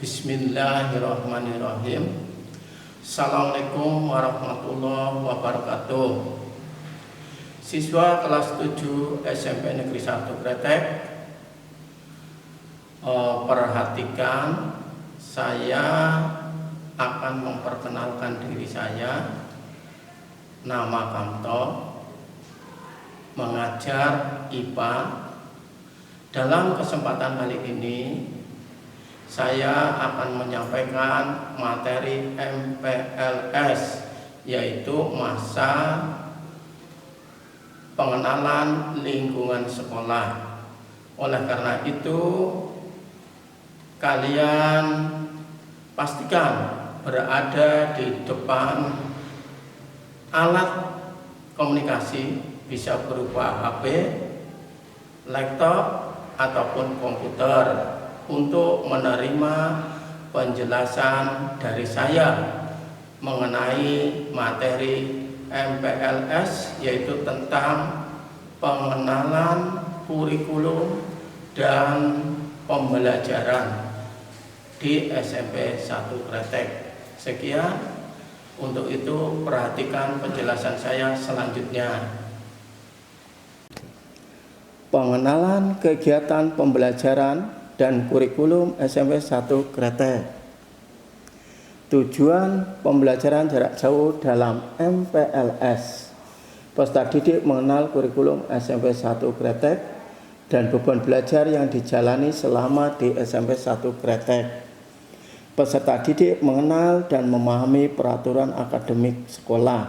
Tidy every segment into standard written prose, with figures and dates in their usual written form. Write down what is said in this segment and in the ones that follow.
Bismillahirrahmanirrahim. Assalamualaikum warahmatullahi wabarakatuh. Siswa kelas 7 SMP Negeri 1 Kretek, perhatikan, saya akan memperkenalkan diri saya. Nama Kamto, mengajar IPA. Dalam kesempatan kali ini saya akan menyampaikan materi MPLS, yaitu masa pengenalan lingkungan sekolah. Oleh karena itu, kalian pastikan berada di depan alat komunikasi, bisa berupa HP, laptop, ataupun komputer, untuk menerima penjelasan dari saya mengenai materi MPLS, yaitu tentang pengenalan kurikulum dan pembelajaran di SMP 1 Kretek. Sekian, untuk itu perhatikan penjelasan saya selanjutnya. Pengenalan kegiatan pembelajaran dan kurikulum SMP 1 Kretek. Tujuan pembelajaran jarak jauh dalam MPLS. Peserta didik mengenal kurikulum SMP 1 Kretek dan beban belajar yang dijalani selama di SMP 1 Kretek. Peserta didik mengenal dan memahami peraturan akademik sekolah.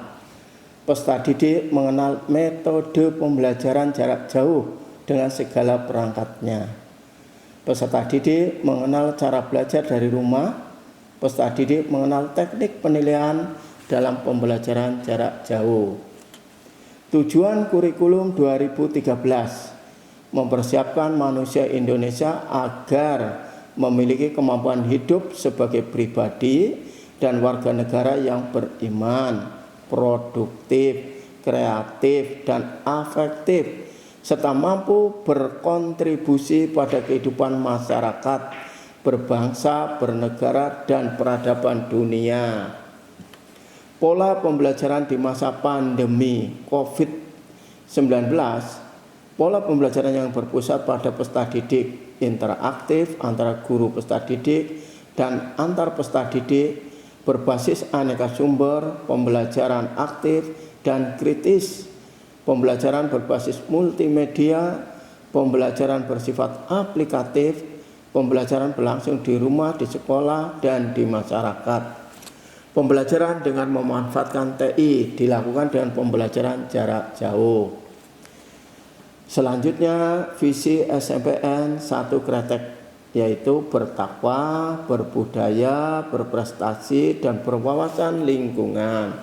Peserta didik mengenal metode pembelajaran jarak jauh dengan segala perangkatnya. Peserta didik mengenal cara belajar dari rumah. Peserta didik mengenal teknik penilaian dalam pembelajaran jarak jauh. Tujuan kurikulum 2013: mempersiapkan manusia Indonesia agar memiliki kemampuan hidup sebagai pribadi dan warga negara yang beriman, produktif, kreatif, dan afektif, serta mampu berkontribusi pada kehidupan masyarakat, berbangsa, bernegara, dan peradaban dunia. Pola pembelajaran di masa pandemi COVID-19. Pola pembelajaran yang berpusat pada peserta didik, interaktif antara guru peserta didik dan antar peserta didik, berbasis aneka sumber, pembelajaran aktif dan kritis, pembelajaran berbasis multimedia, pembelajaran bersifat aplikatif, pembelajaran berlangsung di rumah, di sekolah, dan di masyarakat. Pembelajaran dengan memanfaatkan TI dilakukan dengan pembelajaran jarak jauh. Selanjutnya, visi SMPN 1 Kretek, yaitu bertakwa, berbudaya, berprestasi, dan berwawasan lingkungan.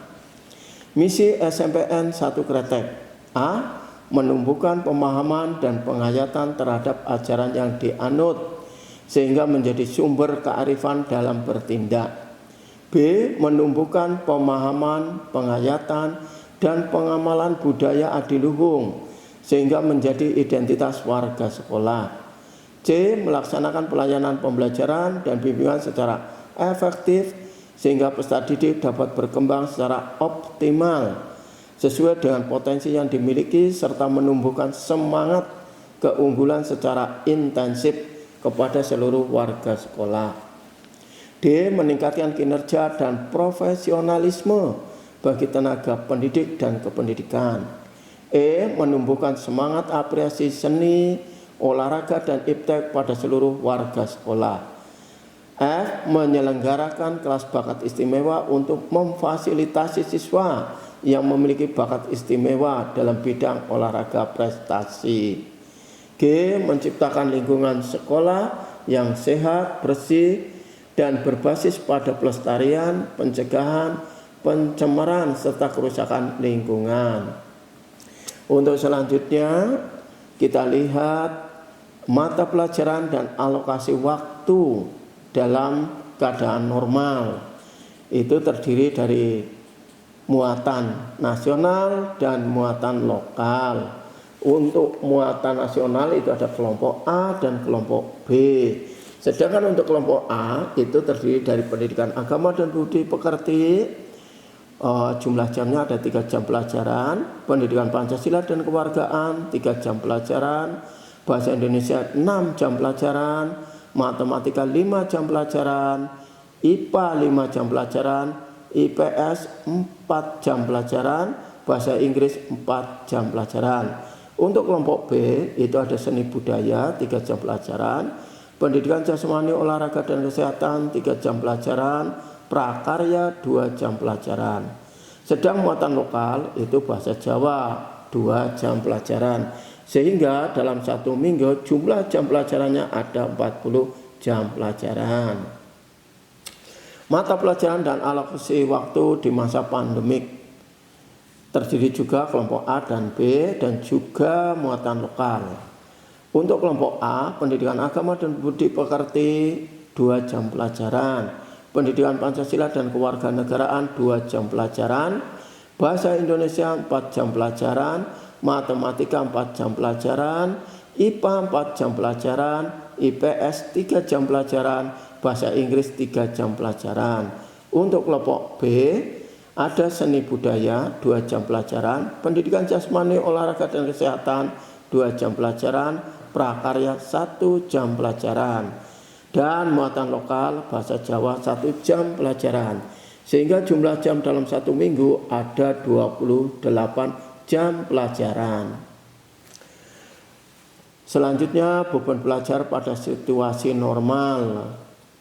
Misi SMPN 1 Kretek: A. Menumbuhkan pemahaman dan penghayatan terhadap ajaran yang dianut sehingga menjadi sumber kearifan dalam bertindak. B. Menumbuhkan pemahaman, penghayatan, dan pengamalan budaya adiluhung sehingga menjadi identitas warga sekolah. C. Melaksanakan pelayanan pembelajaran dan bimbingan secara efektif sehingga peserta didik dapat berkembang secara optimal sesuai dengan potensi yang dimiliki serta menumbuhkan semangat keunggulan secara intensif kepada seluruh warga sekolah. D. Meningkatkan kinerja dan profesionalisme bagi tenaga pendidik dan kependidikan. E. Menumbuhkan semangat apresiasi seni, olahraga, dan iptek pada seluruh warga sekolah. F. Menyelenggarakan kelas bakat istimewa untuk memfasilitasi siswa yang memiliki bakat istimewa dalam bidang olahraga prestasi. G. Menciptakan lingkungan sekolah yang sehat, bersih, dan berbasis pada pelestarian, pencegahan, pencemaran, serta kerusakan lingkungan. Untuk selanjutnya, kita lihat mata pelajaran dan alokasi waktu dalam keadaan normal. Itu terdiri dari muatan nasional dan muatan lokal. Untuk muatan nasional itu ada kelompok A dan kelompok B. Sedangkan untuk kelompok A itu terdiri dari pendidikan agama dan budi pekerti. Jumlah jamnya ada 3 jam pelajaran, pendidikan Pancasila dan kewargaan 3 jam pelajaran, bahasa Indonesia 6 jam pelajaran, matematika 5 jam pelajaran, IPA 5 jam pelajaran, IPS 4 jam pelajaran, bahasa Inggris 4 jam pelajaran. Untuk kelompok B itu ada seni budaya 3 jam pelajaran, pendidikan jasmani, olahraga dan kesehatan 3 jam pelajaran, prakarya 2 jam pelajaran. Sedang muatan lokal itu bahasa Jawa 2 jam pelajaran. Sehingga dalam 1 minggu jumlah jam pelajarannya ada 40 jam pelajaran. Mata pelajaran dan alokasi waktu di masa pandemik terdiri juga kelompok A dan B dan juga muatan lokal. Untuk kelompok A, pendidikan agama dan budi pekerti 2 jam pelajaran, pendidikan Pancasila dan kewarganegaraan 2 jam pelajaran, bahasa Indonesia 4 jam pelajaran, matematika 4 jam pelajaran, IPA 4 jam pelajaran, IPS 3 jam pelajaran, bahasa Inggris 3 jam pelajaran. Untuk kelompok B ada seni budaya 2 jam pelajaran, pendidikan jasmani, olahraga dan kesehatan 2 jam pelajaran, prakarya 1 jam pelajaran. Dan muatan lokal bahasa Jawa 1 jam pelajaran. Sehingga jumlah jam dalam 1 minggu ada 28 jam pelajaran. Selanjutnya beban belajar pada situasi normal.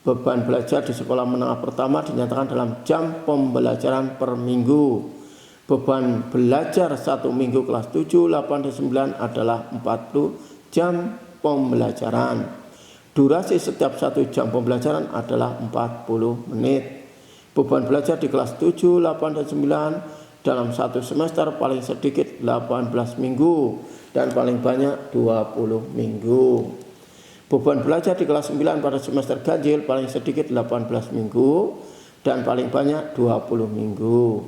Beban belajar di sekolah menengah pertama dinyatakan dalam jam pembelajaran per minggu. Beban belajar 1 minggu kelas 7, 8, dan 9 adalah 40 jam pembelajaran. Durasi setiap 1 jam pembelajaran adalah 40 menit. Beban belajar di kelas 7, 8, dan 9 dalam 1 semester paling sedikit 18 minggu dan paling banyak 20 minggu. Beban belajar di kelas 9 pada semester ganjil paling sedikit 18 minggu dan paling banyak 20 minggu.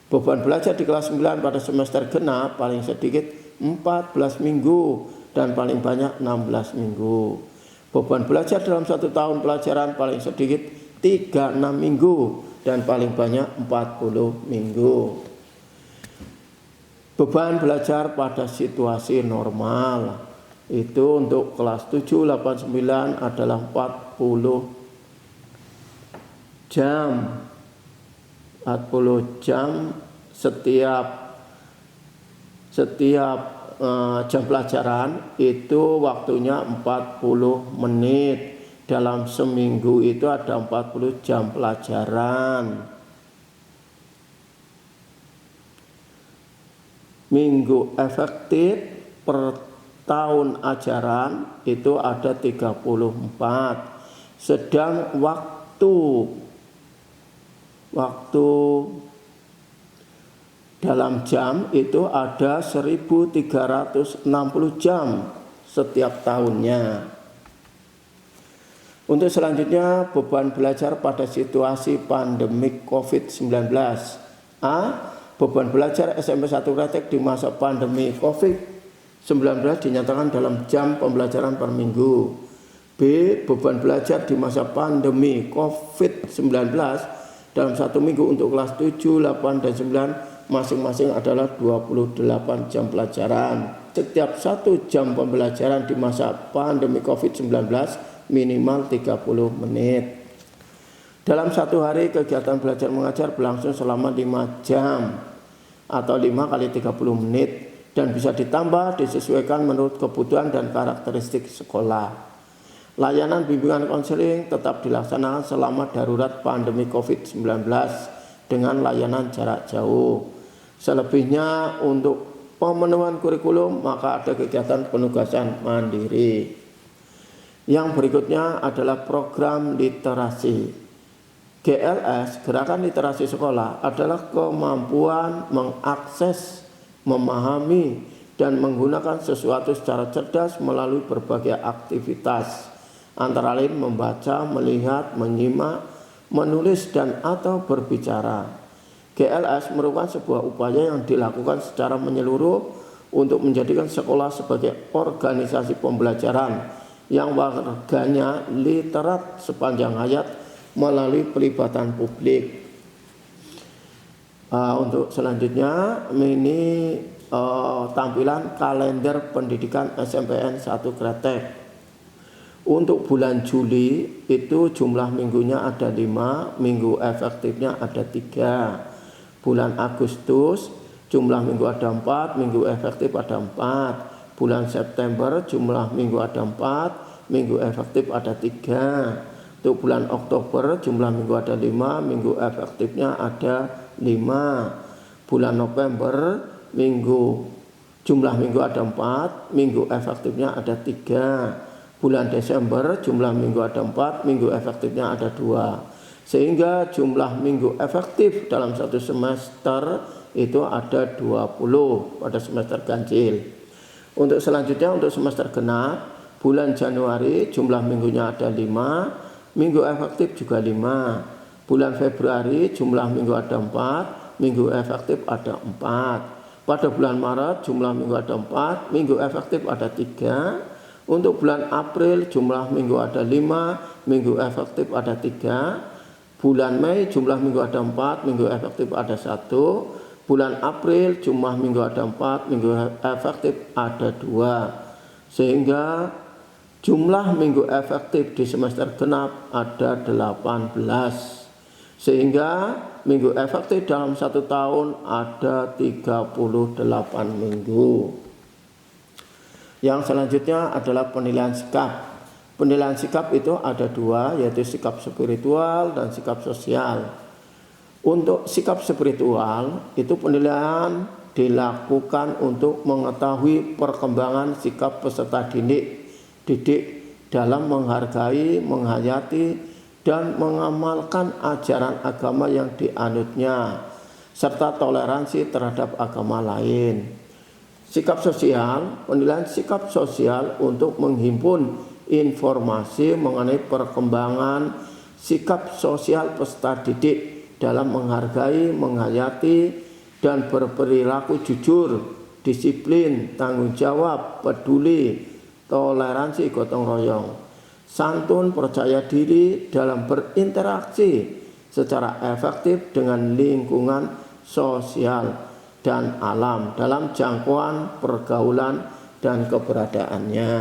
Beban belajar di kelas 9 pada semester genap paling sedikit 14 minggu dan paling banyak 16 minggu. Beban belajar dalam 1 tahun pelajaran paling sedikit 36 minggu dan paling banyak 40 minggu. Beban belajar pada situasi normal itu untuk kelas 7, 8, 9 adalah 40 jam. 40 jam setiap jam pelajaran itu waktunya 40 menit. Dalam seminggu itu ada 40 jam pelajaran. Minggu efektif per tahun ajaran itu ada 34. Sedang waktu dalam jam itu ada 1360 jam setiap tahunnya. Untuk selanjutnya beban belajar pada situasi pandemik COVID-19. A. Beban belajar SMP 1 Kretek di masa pandemi COVID-19 dinyatakan dalam jam pembelajaran per minggu. B. Beban belajar di masa pandemi COVID-19 dalam 1 minggu untuk kelas 7, 8, dan 9 masing-masing adalah 28 jam pelajaran. Setiap 1 jam pembelajaran di masa pandemi COVID-19 minimal 30 menit. Dalam 1 hari kegiatan belajar mengajar berlangsung selama 5 jam atau 5 kali 30 menit dan bisa ditambah disesuaikan menurut kebutuhan dan karakteristik sekolah. Layanan bimbingan konseling tetap dilaksanakan selama darurat pandemi COVID-19 dengan layanan jarak jauh. Selebihnya untuk pemenuhan kurikulum maka ada kegiatan penugasan mandiri. Yang berikutnya adalah program literasi. GLS, Gerakan Literasi Sekolah, adalah kemampuan mengakses, memahami, dan menggunakan sesuatu secara cerdas melalui berbagai aktivitas, antara lain membaca, melihat, menyimak, menulis, dan atau berbicara. GLS merupakan sebuah upaya yang dilakukan secara menyeluruh untuk menjadikan sekolah sebagai organisasi pembelajaran yang warganya literat sepanjang hayat melalui pelibatan publik. Untuk selanjutnya ini tampilan kalender pendidikan SMPN 1 Kretek. Untuk bulan Juli itu jumlah minggunya ada 5, minggu efektifnya ada 3. Bulan Agustus jumlah minggu ada 4, minggu efektif ada 4. Bulan September jumlah minggu ada 4, minggu efektif ada 3. Untuk bulan Oktober jumlah minggu ada 5, minggu efektifnya ada 5. Bulan November jumlah minggu ada 4, minggu efektifnya ada 3. Bulan Desember jumlah minggu ada 4, minggu efektifnya ada 2. Sehingga jumlah minggu efektif dalam satu semester itu ada 20 pada semester ganjil. Untuk selanjutnya untuk semester genap, bulan Januari jumlah minggunya ada 5, minggu efektif juga 5. Bulan Februari jumlah minggu ada 4, minggu efektif ada 4. Pada bulan Maret jumlah minggu ada 4, minggu efektif ada 3. Untuk bulan April jumlah minggu ada 5, minggu efektif ada 3. Bulan Mei jumlah minggu ada 4, minggu efektif ada 1. Bulan April jumlah minggu ada 4, minggu efektif ada 2. Sehingga jumlah minggu efektif di semester genap ada 18. Sehingga minggu efektif dalam satu tahun ada 38 minggu. Yang selanjutnya adalah penilaian sikap. Penilaian sikap itu ada 2, yaitu sikap spiritual dan sikap sosial. Untuk sikap spiritual itu penilaian dilakukan untuk mengetahui perkembangan sikap peserta didik dalam menghargai, menghayati, dan mengamalkan ajaran agama yang dianutnya, serta toleransi terhadap agama lain. Sikap sosial, penilaian sikap sosial untuk menghimpun informasi mengenai perkembangan sikap sosial peserta didik dalam menghargai, menghayati, dan berperilaku jujur, disiplin, tanggung jawab, peduli, toleransi, gotong royong, santun, percaya diri dalam berinteraksi secara efektif dengan lingkungan sosial dan alam dalam jangkauan pergaulan dan keberadaannya.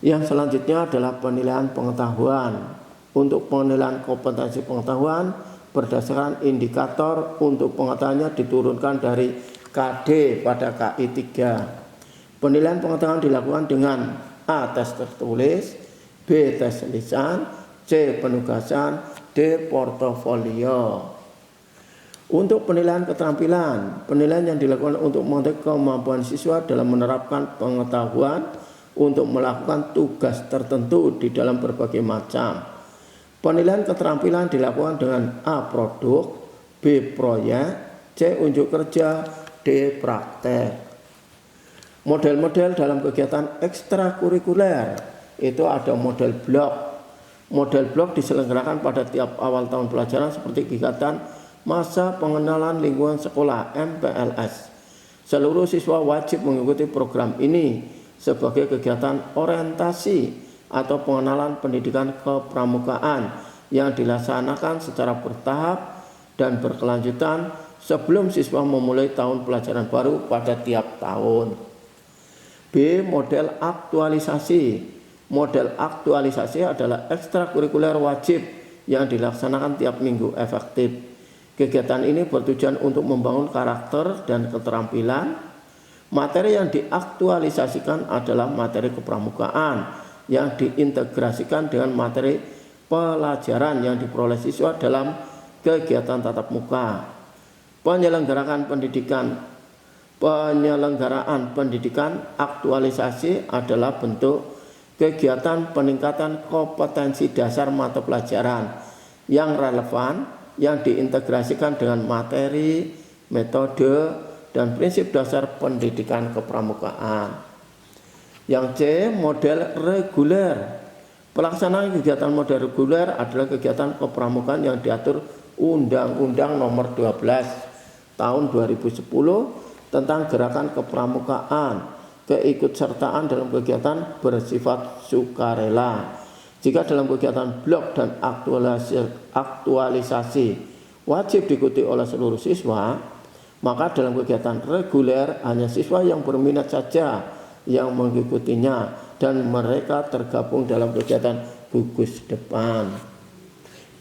Yang selanjutnya adalah penilaian pengetahuan. Untuk penilaian kompetensi pengetahuan berdasarkan indikator untuk pengetahuannya diturunkan dari KD pada KI 3. Penilaian pengetahuan dilakukan dengan A. Tes tertulis, B. Tes lisan, C. Penugasan, D. Portofolio. Untuk penilaian keterampilan, penilaian yang dilakukan untuk mengetahui kemampuan siswa dalam menerapkan pengetahuan untuk melakukan tugas tertentu di dalam berbagai macam. Penilaian keterampilan dilakukan dengan A. Produk, B. Proyek, C. Unjuk kerja, D. Praktek. Model-model dalam kegiatan ekstrakurikuler itu ada model blok. Model blok diselenggarakan pada tiap awal tahun pelajaran seperti kegiatan masa pengenalan lingkungan sekolah MPLS. Seluruh siswa wajib mengikuti program ini sebagai kegiatan orientasi atau pengenalan pendidikan kepramukaan yang dilaksanakan secara bertahap dan berkelanjutan sebelum siswa memulai tahun pelajaran baru pada tiap tahun. B. Model aktualisasi. Model aktualisasi adalah ekstrakurikuler wajib yang dilaksanakan tiap minggu efektif. Kegiatan ini bertujuan untuk membangun karakter dan keterampilan. Materi yang diaktualisasikan adalah materi kepramukaan yang diintegrasikan dengan materi pelajaran yang diperoleh siswa dalam kegiatan tatap muka. Penyelenggaraan pendidikan aktualisasi adalah bentuk kegiatan peningkatan kompetensi dasar mata pelajaran yang relevan yang diintegrasikan dengan materi, metode, dan prinsip dasar pendidikan kepramukaan. Yang C. Model reguler. Pelaksanaan kegiatan model reguler adalah kegiatan kepramukaan yang diatur Undang-Undang Nomor 12 Tahun 2010 tentang gerakan kepramukaan keikutsertaan dalam kegiatan bersifat sukarela. Jika dalam kegiatan blok dan aktualisasi wajib diikuti oleh seluruh siswa, maka dalam kegiatan reguler hanya siswa yang berminat saja yang mengikutinya dan mereka tergabung dalam kegiatan gugus depan.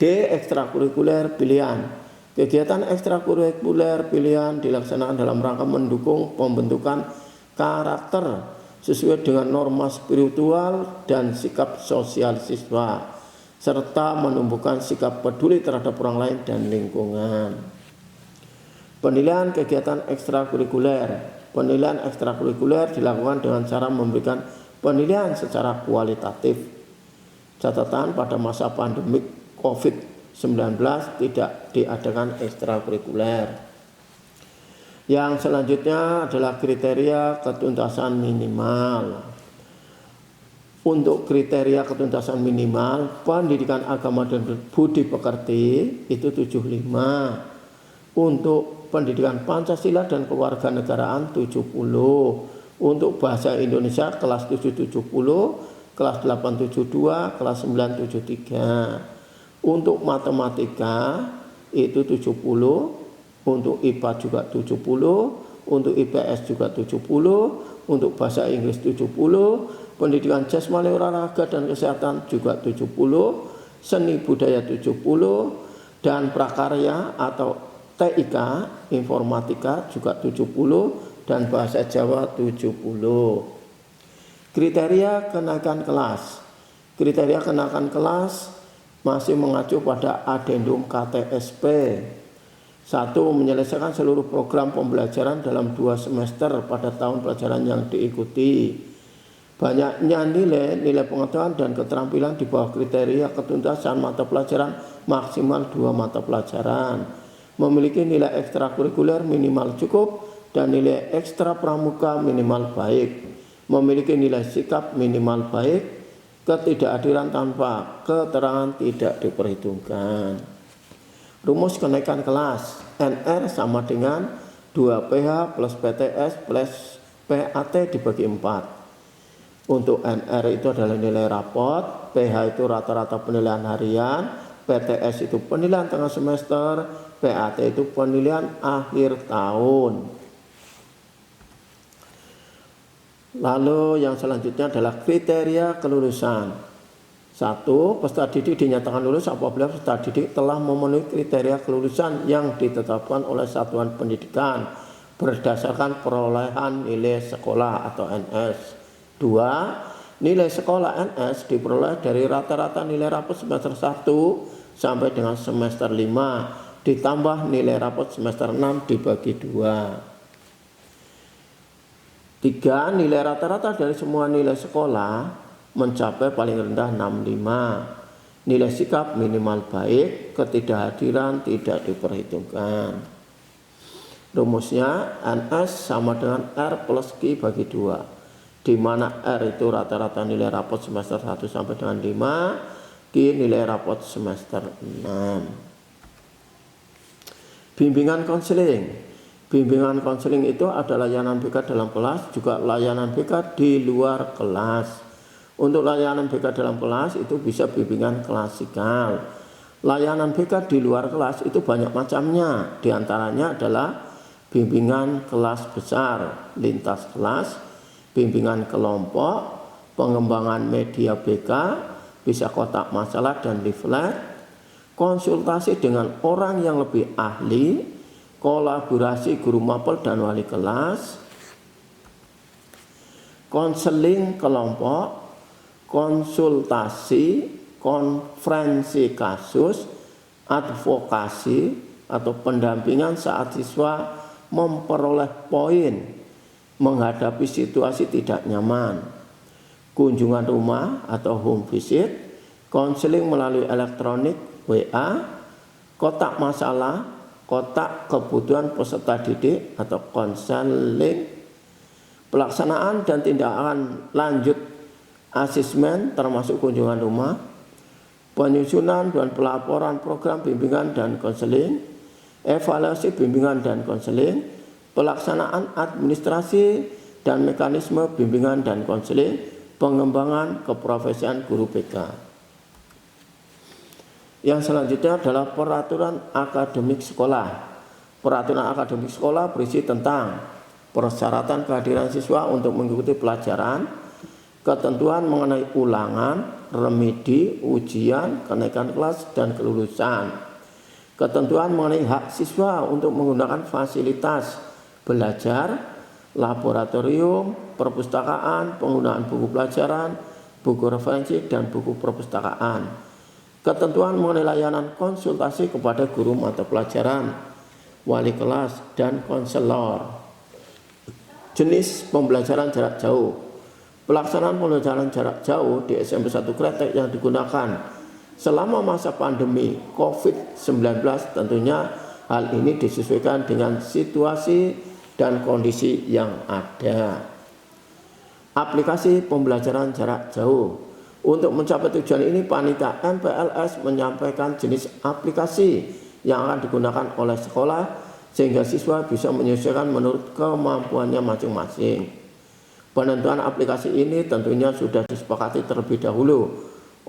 D. Ekstrakurikuler pilihan. Kegiatan ekstrakurikuler pilihan dilaksanakan dalam rangka mendukung pembentukan karakter sesuai dengan norma spiritual dan sikap sosial siswa, serta menumbuhkan sikap peduli terhadap orang lain dan lingkungan. Penilaian kegiatan ekstrakurikuler. Penilaian ekstrakurikuler dilakukan dengan cara memberikan penilaian secara kualitatif. Catatan, pada masa pandemik COVID-19 tidak diadakan ekstrakurikuler. Yang selanjutnya adalah kriteria ketuntasan minimal. Untuk kriteria ketuntasan minimal, pendidikan agama dan budi pekerti itu 75. Untuk pendidikan Pancasila dan kewarganegaraan 70. Untuk bahasa Indonesia kelas 770, kelas 872, kelas 973. Untuk matematika itu 70, untuk IPA juga 70, untuk IPS juga 70, untuk bahasa Inggris 70, pendidikan jasmani olahraga dan kesehatan juga 70, seni budaya 70, dan prakarya atau TIK informatika juga 70 dan bahasa Jawa 70. Kriteria kenaikan kelas. Kriteria kenaikan kelas masih mengacu pada adendum KTSP. 1. Menyelesaikan seluruh program pembelajaran dalam 2 semester pada tahun pelajaran yang diikuti. Banyaknya nilai pengetahuan dan keterampilan di bawah kriteria ketuntasan mata pelajaran maksimal 2 mata pelajaran. Memiliki nilai ekstrakurikuler minimal cukup dan nilai ekstra pramuka minimal baik. Memiliki nilai sikap minimal baik. Ketidakhadiran tanpa keterangan tidak diperhitungkan. Rumus kenaikan kelas. NR sama dengan 2PH plus PTS plus PAT dibagi 4. Untuk NR itu adalah nilai rapot, PH itu rata-rata penilaian harian, PTS itu penilaian tengah semester, PAT itu penilaian akhir tahun. Lalu yang selanjutnya adalah kriteria kelulusan. 1. Peserta didik dinyatakan lulus apabila peserta didik telah memenuhi kriteria kelulusan yang ditetapkan oleh satuan pendidikan berdasarkan perolehan nilai sekolah atau NS. 2. Nilai sekolah NS diperoleh dari rata-rata nilai rapot semester 1 sampai dengan semester 5 ditambah nilai rapot semester 6 dibagi 2. 3. Nilai rata-rata dari semua nilai sekolah mencapai paling rendah 65. Nilai sikap minimal baik, ketidakhadiran tidak diperhitungkan. Rumusnya NS sama dengan R plus Q bagi 2, di mana R itu rata-rata nilai rapot semester 1 sampai dengan 5, Q nilai rapot semester 6. Bimbingan konseling. Bimbingan konseling itu ada layanan BK dalam kelas, juga layanan BK di luar kelas. Untuk layanan BK dalam kelas itu bisa bimbingan klasikal. Layanan BK di luar kelas itu banyak macamnya. Di antaranya adalah bimbingan kelas besar, lintas kelas, bimbingan kelompok, pengembangan media BK, bisa kotak masalah dan leaflet, konsultasi dengan orang yang lebih ahli, kolaborasi guru mapel dan wali kelas, konseling kelompok, konsultasi, konferensi kasus, advokasi atau pendampingan saat siswa memperoleh poin menghadapi situasi tidak nyaman, kunjungan rumah atau home visit, konseling melalui elektronik WA, kotak masalah, kotak kebutuhan peserta didik atau konseling, pelaksanaan dan tindakan lanjut asesmen termasuk kunjungan rumah, penyusunan dan pelaporan program bimbingan dan konseling, evaluasi bimbingan dan konseling, pelaksanaan administrasi dan mekanisme bimbingan dan konseling pengembangan keprofesian guru BK. Yang selanjutnya adalah peraturan akademik sekolah. Peraturan akademik sekolah berisi tentang persyaratan kehadiran siswa untuk mengikuti pelajaran, ketentuan mengenai ulangan, remedi, ujian, kenaikan kelas, dan kelulusan. Ketentuan mengenai hak siswa untuk menggunakan fasilitas belajar, laboratorium, perpustakaan, penggunaan buku pelajaran, buku referensi, dan buku perpustakaan. Ketentuan mengenai layanan konsultasi kepada guru mata pelajaran, wali kelas, dan konselor. Jenis pembelajaran jarak jauh. Pelaksanaan pembelajaran jarak jauh di SMP 1 Kretek yang digunakan selama masa pandemi COVID-19 tentunya hal ini disesuaikan dengan situasi dan kondisi yang ada. Aplikasi pembelajaran jarak jauh. Untuk mencapai tujuan ini, panitia MPLS menyampaikan jenis aplikasi yang akan digunakan oleh sekolah sehingga siswa bisa menyesuaikan menurut kemampuannya masing-masing. Penentuan aplikasi ini tentunya sudah disepakati terlebih dahulu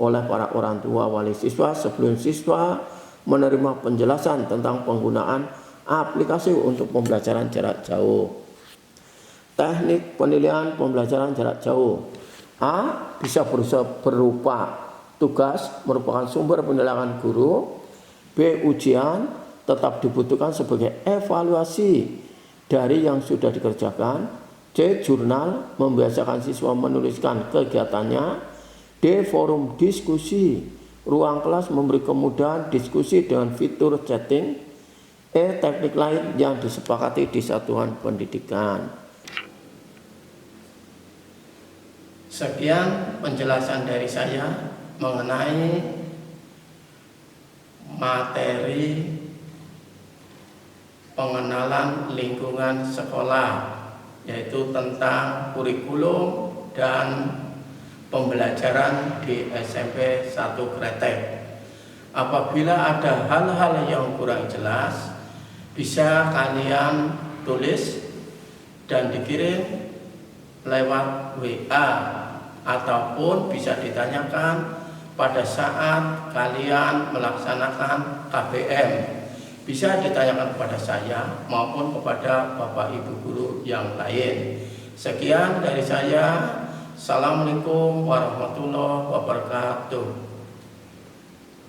oleh para orang tua wali siswa sebelum siswa menerima penjelasan tentang penggunaan aplikasi untuk pembelajaran jarak jauh. Teknik penilaian pembelajaran jarak jauh. A. Bisa berupa tugas merupakan sumber penilaian guru. B. Ujian tetap dibutuhkan sebagai evaluasi dari yang sudah dikerjakan. C. Jurnal membiasakan siswa menuliskan kegiatannya. D. Forum diskusi, ruang kelas memberi kemudahan diskusi dengan fitur chatting. E. Teknik lain yang disepakati di satuan pendidikan. Sekian penjelasan dari saya mengenai materi pengenalan lingkungan sekolah, yaitu tentang kurikulum dan pembelajaran di SMP 1 Kretek. Apabila ada hal-hal yang kurang jelas, bisa kalian tulis dan dikirim lewat WA ataupun bisa ditanyakan pada saat kalian melaksanakan KBM. Bisa ditanyakan kepada saya maupun kepada Bapak Ibu guru yang lain. Sekian dari saya. Assalamualaikum warahmatullahi wabarakatuh.